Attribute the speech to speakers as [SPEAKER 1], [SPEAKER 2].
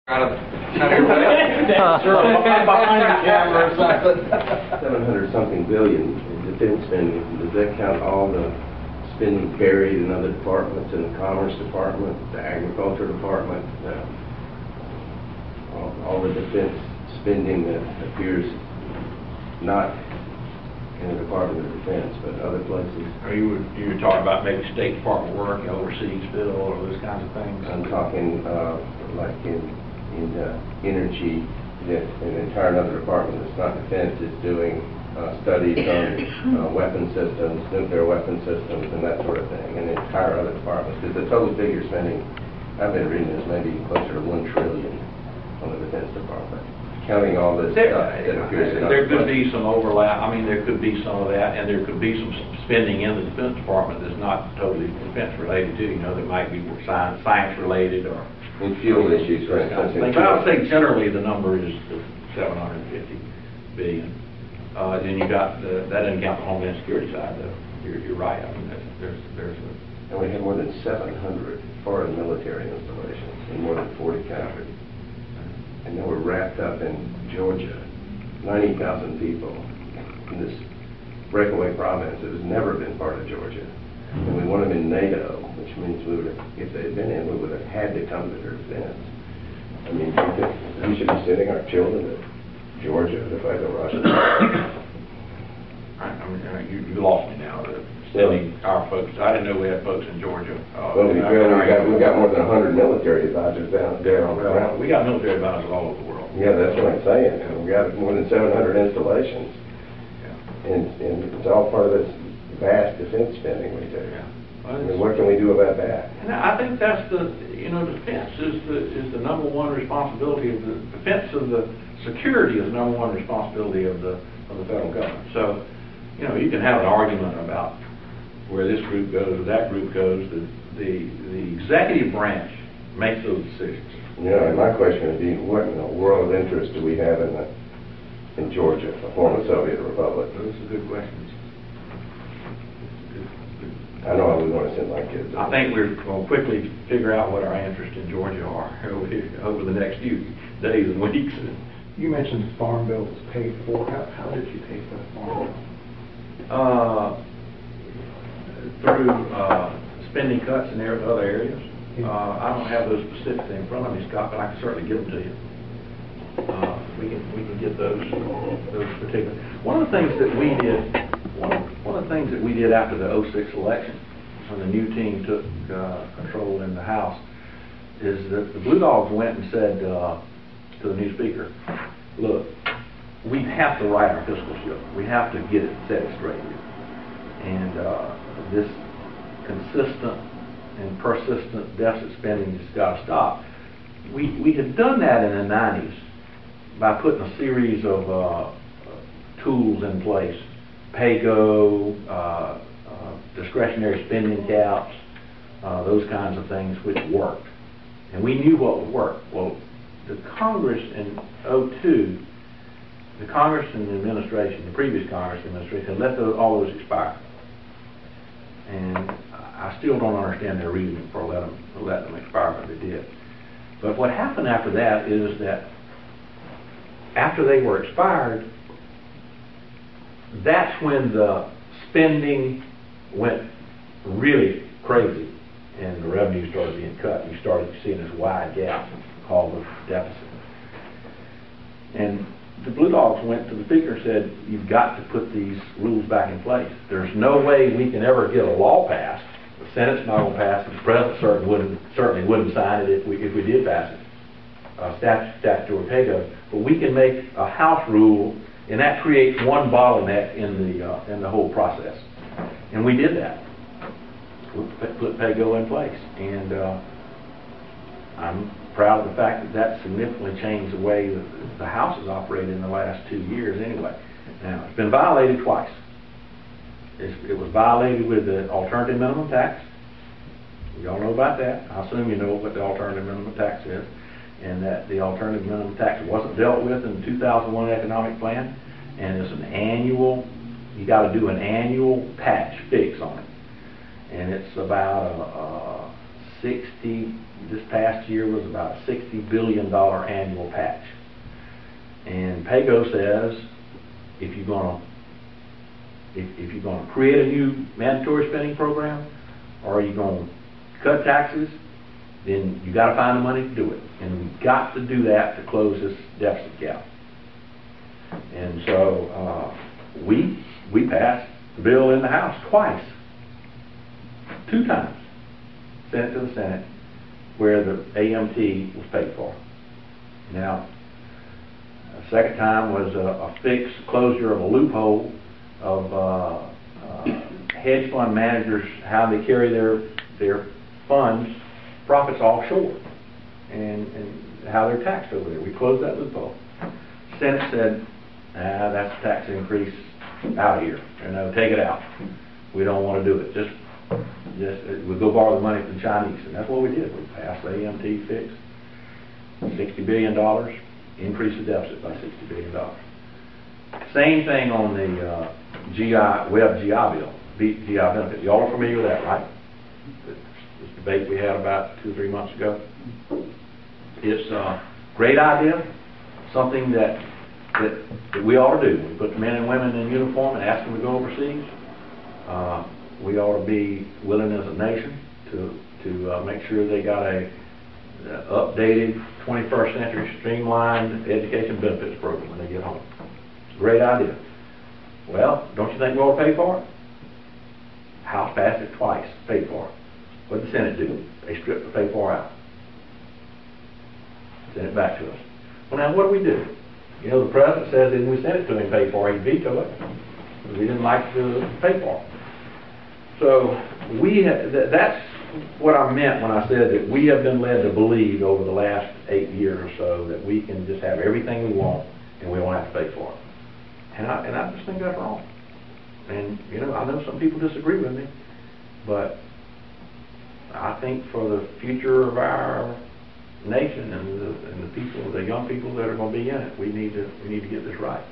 [SPEAKER 1] Behind the camera or something.
[SPEAKER 2] 700 something billion in defense spending. Does that count all the spending carried in other departments, in the Commerce Department, the Agriculture Department, all the defense spending that appears not in the Department of Defense, but other places?
[SPEAKER 1] Or you were talking about maybe State Department work, overseas bill, or those kinds of things?
[SPEAKER 2] I'm talking like in energy, that an entire another department that's not defense is doing studies on weapon systems, nuclear weapon systems, and that sort of thing, and the entire other departments. Because the total figure spending, I've been reading, is maybe closer to $1 trillion on the Defense Department, counting all this stuff that appears in
[SPEAKER 1] there could be some overlap. I mean, there could be some of that, and there could be some spending in the Defense Department that's not totally defense related too. You know, there might be science related or
[SPEAKER 2] in fuel issues, for instance.
[SPEAKER 1] But I would say generally the number is 750 billion. Then you got that doesn't count the Homeland Security side, though. You're right. I mean, there's a.
[SPEAKER 2] And we have more than 700 foreign military installations in more than 40 countries. And then we're wrapped up in Georgia, 90,000 people in this breakaway province that has never been part of Georgia. And we want them in NATO, which means we would have, if they had been in, we would have had to come to their defense. I mean, we should be sending our children to Georgia to fight the Russians.
[SPEAKER 1] I mean, you lost me now. Sending our folks. I didn't know we had folks in Georgia.
[SPEAKER 2] Well, we've got more than 100 military advisors down there on the ground.
[SPEAKER 1] We got military advisors all over the world.
[SPEAKER 2] Yeah, that's what I'm saying. We got more than 700 installations.
[SPEAKER 1] Yeah.
[SPEAKER 2] And it's all part of this vast defense spending we do.
[SPEAKER 1] Yeah.
[SPEAKER 2] Well, I mean, what can we do about that?
[SPEAKER 1] And I think that's defense is the number one responsibility of the defense of the security is the number one responsibility of the federal government. So, you can have an argument about where this group goes or that group goes. The executive branch makes those decisions.
[SPEAKER 2] Yeah, and my question would be, what in the world of interest do we have in Georgia, a former Soviet republic?
[SPEAKER 1] Those are good questions.
[SPEAKER 2] I know I wouldn't want to send my kids.
[SPEAKER 1] I think we're going to quickly figure out what our interests in Georgia are over the next few days and weeks.
[SPEAKER 3] You mentioned the farm bill was paid for. How did you pay for the farm bill?
[SPEAKER 1] Through spending cuts in other areas. I don't have those specifics in front of me, Scott, but I can certainly give them to you. We can get those particular. One of the things that we did. One of the things that we did after the '06 election, when the new team took control in the House, is that the Blue Dogs went and said to the new speaker, look, we have to right our fiscal ship. We have to get it set straight here. And this consistent and persistent deficit spending has got to stop. We had done that in the 90s by putting a series of tools in place. Pay-go, discretionary spending caps, those kinds of things which worked. And we knew what would work. Well, the Congress in '02, the Congress and the administration, the previous Congress administration, let all those expire. And I still don't understand their reasoning for letting them expire, but they did. But what happened after that is that after they were expired, that's when the spending went really crazy and the revenue started being cut. You started seeing this wide gap called the deficit. And the Blue Dogs went to the speaker and said, you've got to put these rules back in place. There's no way we can ever get a law passed. The Senate's not going to pass it. The President certainly wouldn't sign it if we did pass it, statutory pay-go. But we can make a House rule, and that creates one bottleneck in the whole process. And we did that. We put pay-go in place. And I'm proud of the fact that that significantly changed the way that the House has operated in the last 2 years anyway. Now, it's been violated twice. It was violated with the alternative minimum tax. We all know about that. I assume you know what the alternative minimum tax is. And that the alternative minimum tax wasn't dealt with in the 2001 economic plan. And it's an annual, you got to do an annual patch fix on it. And it's about a this past year was about a $60 billion annual patch. And PAYGO says, if you're gonna create a new mandatory spending program, or you're gonna cut taxes, then you gotta find the money to do it. And we've got to do that to close this deficit gap. And so, we passed the bill in the House twice, 2 times, Senate to the Senate, where the AMT was paid for. Now, a second time was a fixed closure of a loophole of hedge fund managers, how they carry their funds, profits offshore, and how they're taxed over there. We closed that loophole. Senate said, that's a tax increase, out of here, take it out. We don't want to do it. Just we'll go borrow the money from the Chinese, and that's what we did. We passed the AMT fix, $60 billion, increase the deficit by $60 billion. Same thing on the Web GI bill, GI benefit. Y'all are familiar with that, right? This debate we had about 2 or 3 months ago. It's a great idea, something that we ought to do. We put the men and women in uniform and ask them to go overseas. We ought to be willing as a nation to make sure they got a updated 21st century streamlined education benefits program when they get home. It's a great idea. Well, don't you think we ought to pay for it? House passed it twice, paid for it. What did the Senate do? They stripped the pay for out. Sent it back to us. Well, now what do? The president says that we sent it to him, paid for, he'd veto it. We didn't like the pay for it. So that's what I meant when I said that we have been led to believe over the last 8 years or so that we can just have everything we want and we don't have to pay for it. And I just think that's wrong. And I know some people disagree with me, but I think for the future of our nation and the people, the young people that are going to be in it, we need to get this right.